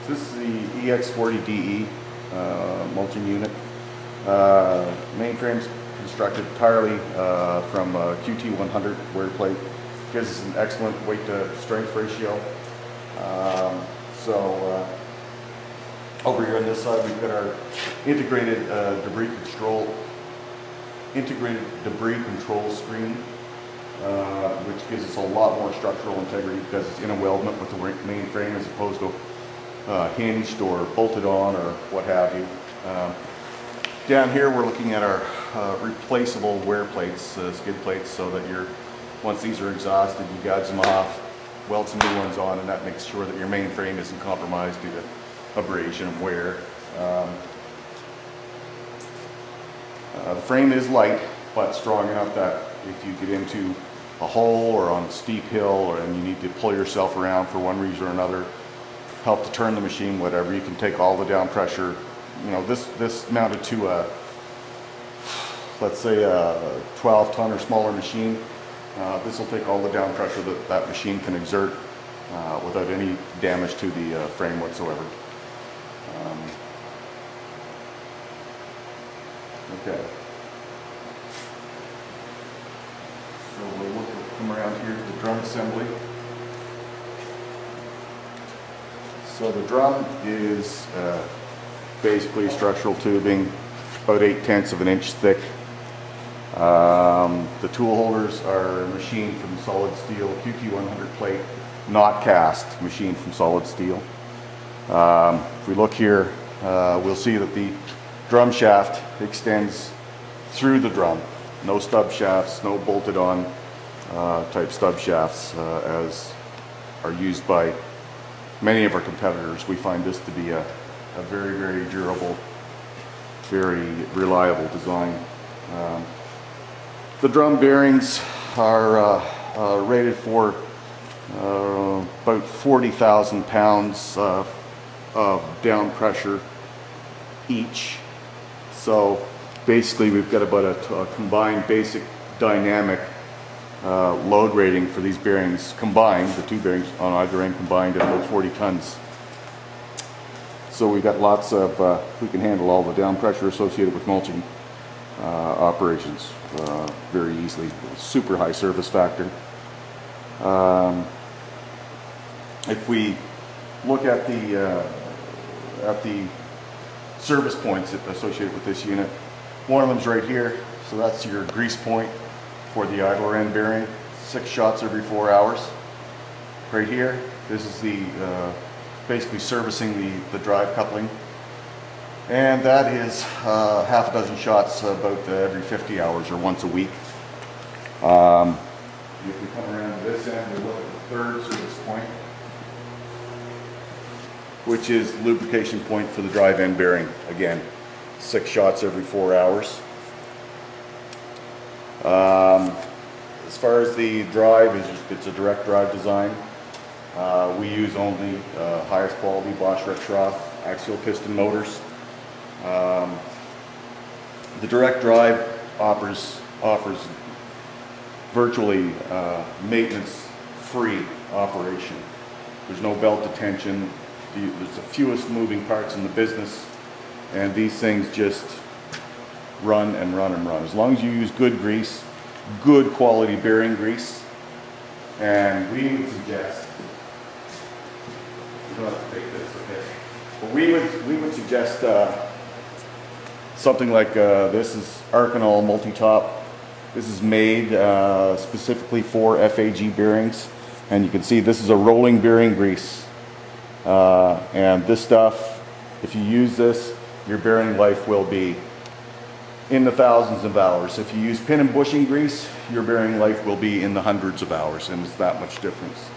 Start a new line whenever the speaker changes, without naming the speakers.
This is the EX40DE mulching unit. Mainframe's constructed entirely from QT100 wear plate. Gives us an excellent weight to strength ratio. Over here on this side we've got our integrated debris control screen, which gives us a lot more structural integrity because it's in a weldment with the main frame as opposed to hinged or bolted on or what have you. Down here we're looking at our replaceable wear plates, skid plates, so that once these are exhausted, you gouge them off, weld some new ones on, and that makes sure that your main frame isn't compromised due to abrasion and wear. The frame is light but strong enough that if you get into a hole or on a steep hill and you need to pull yourself around for one reason or another, help to turn the machine, whatever, you can take all the down pressure. You know, this mounted to a, let's say a 12-ton or smaller machine. This will take all the down pressure that machine can exert without any damage to the frame whatsoever. Okay. So we'll come around here to the drum assembly. So the drum is basically structural tubing, about 8/10 of an inch thick. The tool holders are machined from solid steel, QT100 plate, not cast, machined from solid steel. If we look here, we'll see that the drum shaft extends through the drum. No stub shafts, no bolted on type stub shafts as are used by many of our competitors. We find this to be a very, very durable, very reliable design. The drum bearings are rated for about 40,000 pounds of down pressure each. So basically we've got about a combined basic dynamic load rating for these bearings combined, the two bearings on either end combined, at about 40 tons. So we've got lots of, we can handle all the down pressure associated with mulching operations very easily. Super high service factor. If we look at the service points associated with this unit, one of them is right here. So that's your grease point for the idler end bearing, 6 shots every 4 hours. Right here, this is the basically servicing the drive coupling, and that is half a dozen shots about every 50 hours or once a week. If we come around to this end, we look at the third service point, which is the lubrication point for the drive end bearing. Again, 6 shots every 4 hours. As far as the drive, it's a direct drive design. We use only highest quality Bosch Rexroth axial piston motors. The direct drive offers virtually maintenance-free operation. There's no belt detention. There's the fewest moving parts in the business, and these things just run and run and run. As long as you use good grease, good quality bearing grease, and we would suggest, you don't have to take this, okay? But we would suggest something like this is Arcanol multi-top. This is made specifically for FAG bearings, and you can see this is a rolling bearing grease. And this stuff, if you use this, your bearing life will be in the thousands of hours. If you use pin and bushing grease, your bearing life will be in the hundreds of hours, and it's that much difference.